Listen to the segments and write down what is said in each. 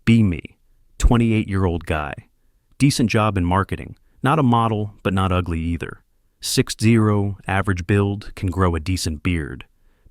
Be me, 28-year-old guy. Decent job in marketing. Not a model, but not ugly either. 6'0", average build, can grow a decent beard.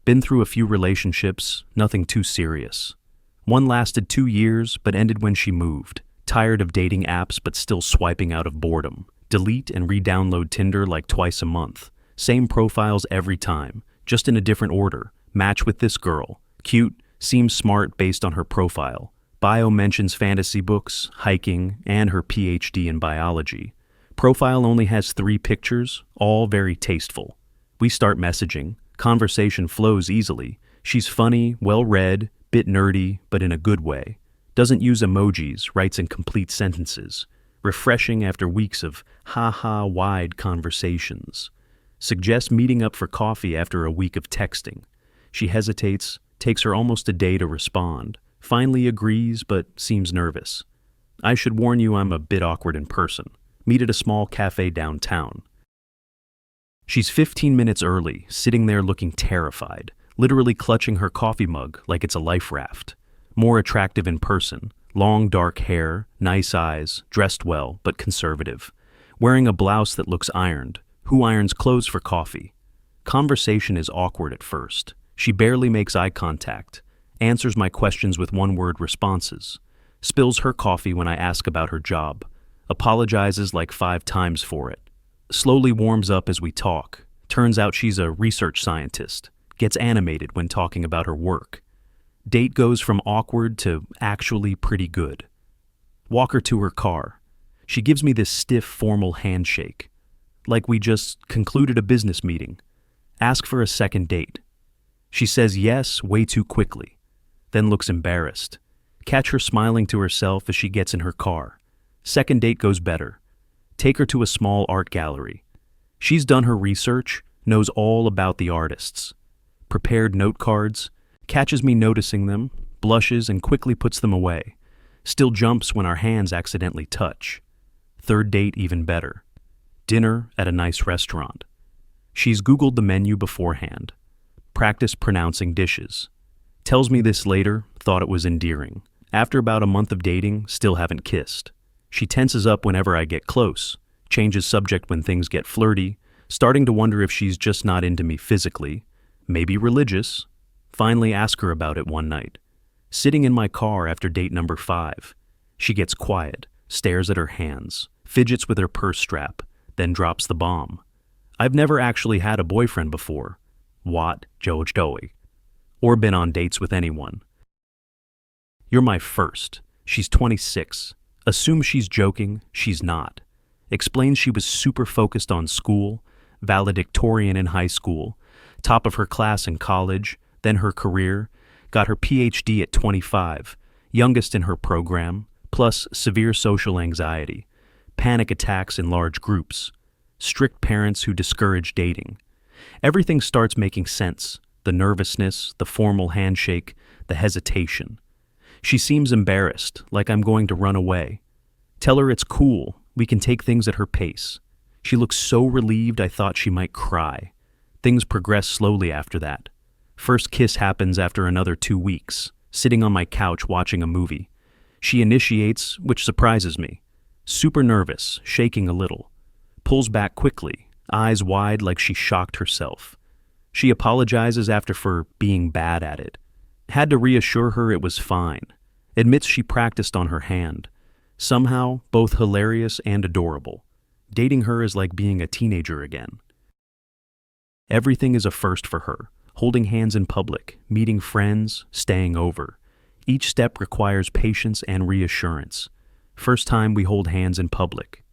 Been through a few relationships, nothing too serious. One lasted 2 years, but ended when she moved. Tired of dating apps, but still swiping out of boredom. Delete and re-download Tinder like twice a month. Same profiles every time, just in a different order. Match with this girl. Cute, seems smart based on her profile. Bio mentions fantasy books, hiking, and her PhD in biology. Profile only has 3 pictures, all very tasteful. We start messaging. Conversation flows easily. She's funny, well-read, bit nerdy, but in a good way. Doesn't use emojis, writes in complete sentences. Refreshing after weeks of ha-ha wide conversations. Suggests meeting up for coffee after a week of texting. She hesitates, takes her almost a day to respond. Finally agrees, but seems nervous. I should warn you I'm a bit awkward in person. Meet at a small cafe downtown. She's 15 minutes early, sitting there looking terrified, literally clutching her coffee mug like it's a life raft. More attractive in person. Long dark hair, nice eyes, dressed well, but conservative. Wearing a blouse that looks ironed. Who irons clothes for coffee? Conversation is awkward at first. She barely makes eye contact. Answers my questions with one-word responses. Spills her coffee when I ask about her job. Apologizes like 5 times for it. Slowly warms up as we talk. Turns out she's a research scientist. Gets animated when talking about her work. Date goes from awkward to actually pretty good. Walk her to her car. She gives me this stiff, formal handshake. Like we just concluded a business meeting. Ask for a second date. She says yes way too quickly. Then looks embarrassed. Catch her smiling to herself as she gets in her car. Second date goes better. Take her to a small art gallery. She's done her research, knows all about the artists. Prepared note cards, catches me noticing them, blushes and quickly puts them away. Still jumps when our hands accidentally touch. Third date even better. Dinner at a nice restaurant. She's Googled the menu beforehand. Practice pronouncing dishes. Tells me this later, thought it was endearing. After about a month of dating, still haven't kissed. She tenses up whenever I get close, changes subject when things get flirty, starting to wonder if she's just not into me physically, maybe religious. Finally ask her about it one night. Sitting in my car after date number 5. She gets quiet, stares at her hands, fidgets with her purse strap, then drops the bomb. I've never actually had a boyfriend before. What, Joey? Or been on dates with anyone. You're my first. She's 26. Assume she's joking, she's not. Explains she was super focused on school, valedictorian in high school, top of her class in college, then her career, got her PhD at 25, youngest in her program, plus severe social anxiety, panic attacks in large groups, strict parents who discourage dating. Everything starts making sense. The nervousness, the formal handshake, the hesitation. She seems embarrassed, like I'm going to run away. Tell her it's cool, we can take things at her pace. She looks so relieved I thought she might cry. Things progress slowly after that. First kiss happens after another 2 weeks, sitting on my couch watching a movie. She initiates, which surprises me. Super nervous, shaking a little. Pulls back quickly, eyes wide like she shocked herself. She apologizes after for being bad at it. Had to reassure her it was fine. Admits she practiced on her hand. Somehow, both hilarious and adorable. Dating her is like being a teenager again. Everything is a first for her. Holding hands in public, meeting friends, staying over. Each step requires patience and reassurance. First time we hold hands in public.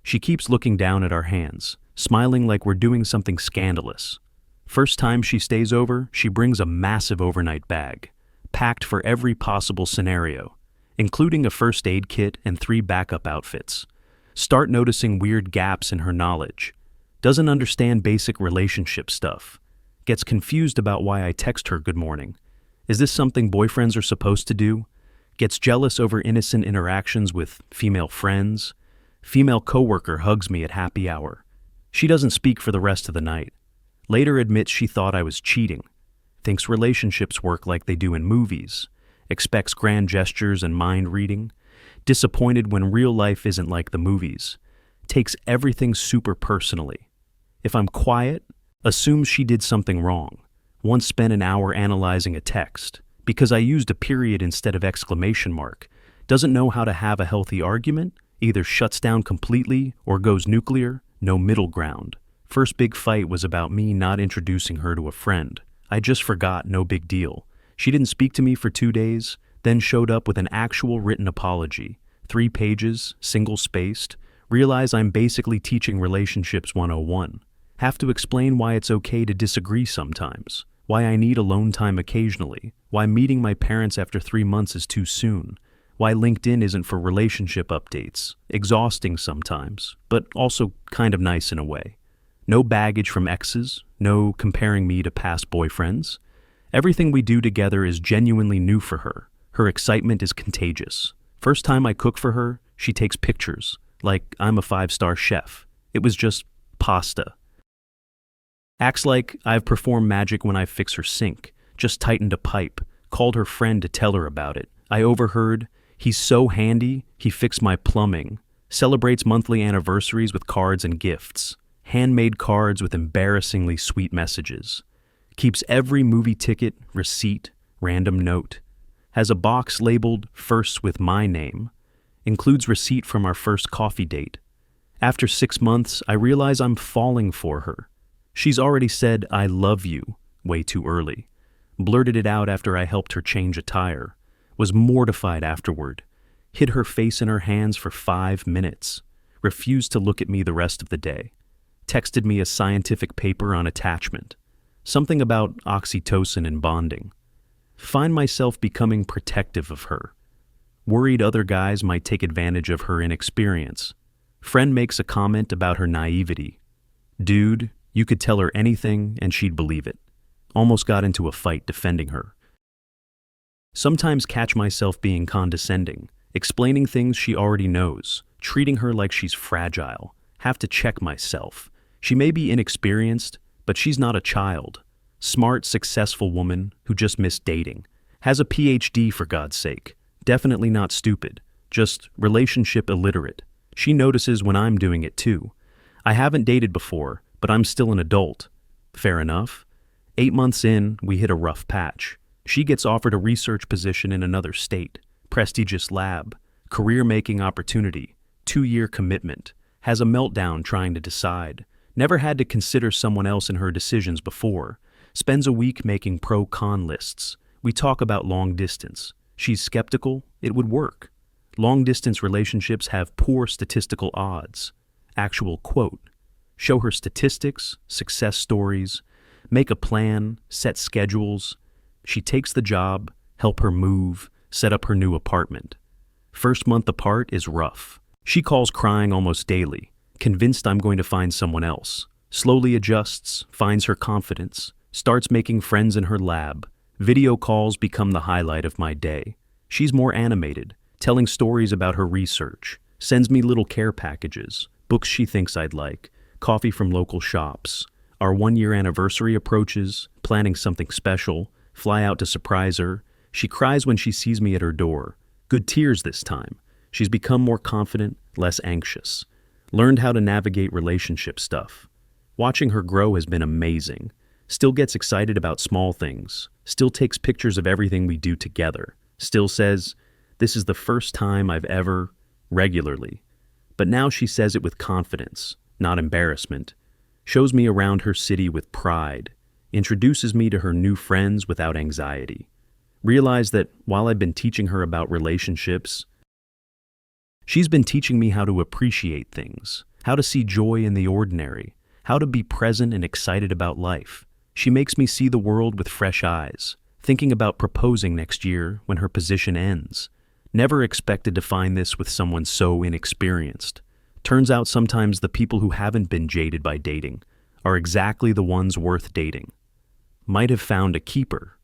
She keeps looking down at our hands, smiling like we're doing something scandalous. First time she stays over, she brings a massive overnight bag, packed for every possible scenario, including a first aid kit and 3 backup outfits. Start noticing weird gaps in her knowledge. Doesn't understand basic relationship stuff. Gets confused about why I text her good morning. Is this something boyfriends are supposed to do? Gets jealous over innocent interactions with female friends. Female coworker hugs me at happy hour. She doesn't speak for the rest of the night. Later admits she thought I was cheating. Thinks relationships work like they do in movies. expects grand gestures and mind reading, disappointed when real life isn't like the movies, takes everything super personally. If I'm quiet, assumes she did something wrong. Once spent an hour analyzing a text because I used a period instead of exclamation mark. Doesn't know how to have a healthy argument, either shuts down completely or goes nuclear, no middle ground. First big fight was about me not introducing her to a friend. I just forgot, no big deal. She didn't speak to me for 2 days, then showed up with an actual written apology. 3 pages, single-spaced. Realize I'm basically teaching Relationships 101. Have to explain why it's okay to disagree sometimes, why I need alone time occasionally, why meeting my parents after 3 months is too soon, why LinkedIn isn't for relationship updates, exhausting sometimes, but also kind of nice in a way. No baggage from exes, no comparing me to past boyfriends. Everything we do together is genuinely new for her. Her excitement is contagious. First time I cook for her, she takes pictures, like I'm a 5-star chef. It was just pasta. Acts like I've performed magic when I fix her sink, just tightened a pipe, called her friend to tell her about it. I overheard, he's so handy, he fixed my plumbing. Celebrates monthly anniversaries with cards and gifts. Handmade cards with embarrassingly sweet messages. Keeps every movie ticket, receipt, random note. Has a box labeled first with my name. Includes receipt from our first coffee date. After 6 months, I realize I'm falling for her. She's already said, I love you, way too early. Blurted it out after I helped her change a tire. Was mortified afterward. Hid her face in her hands for 5 minutes. Refused to look at me the rest of the day. Texted me a scientific paper on attachment. Something about oxytocin and bonding. Find myself becoming protective of her. Worried other guys might take advantage of her inexperience. Friend makes a comment about her naivety. Dude, you could tell her anything and she'd believe it. Almost got into a fight defending her. Sometimes catch myself being condescending, explaining things she already knows, treating her like she's fragile. Have to check myself. She may be inexperienced, but she's not a child. Smart, successful woman who just missed dating. Has a PhD for God's sake. Definitely not stupid. Just relationship illiterate. She notices when I'm doing it too. I haven't dated before, but I'm still an adult. Fair enough. 8 months in, we hit a rough patch. She gets offered a research position in another state. Prestigious lab. Career-making opportunity. 2-year commitment. Has a meltdown trying to decide. Never had to consider someone else in her decisions before. Spends a week making pro-con lists. We talk about long distance. She's skeptical, it would work. Long-distance relationships have poor statistical odds. Actual quote. Show her statistics, success stories, make a plan, set schedules. She takes the job, help her move, set up her new apartment. First month apart is rough. She calls crying almost daily, convinced I'm going to find someone else. Slowly adjusts, finds her confidence, starts making friends in her lab. Video calls become the highlight of my day. She's more animated, telling stories about her research, sends me little care packages, books she thinks I'd like, coffee from local shops. Our 1-year anniversary approaches, planning something special, fly out to surprise her. She cries when she sees me at her door. Good tears this time. She's become more confident, less anxious. Learned how to navigate relationship stuff. Watching her grow has been amazing. Still gets excited about small things. Still takes pictures of everything we do together. Still says, this is the first time I've ever, regularly. But now she says it with confidence, not embarrassment. Shows me around her city with pride. Introduces me to her new friends without anxiety. Realize that while I've been teaching her about relationships, she's been teaching me how to appreciate things, how to see joy in the ordinary, how to be present and excited about life. She makes me see the world with fresh eyes, thinking about proposing next year when her position ends. Never expected to find this with someone so inexperienced. Turns out sometimes the people who haven't been jaded by dating are exactly the ones worth dating. Might have found a keeper.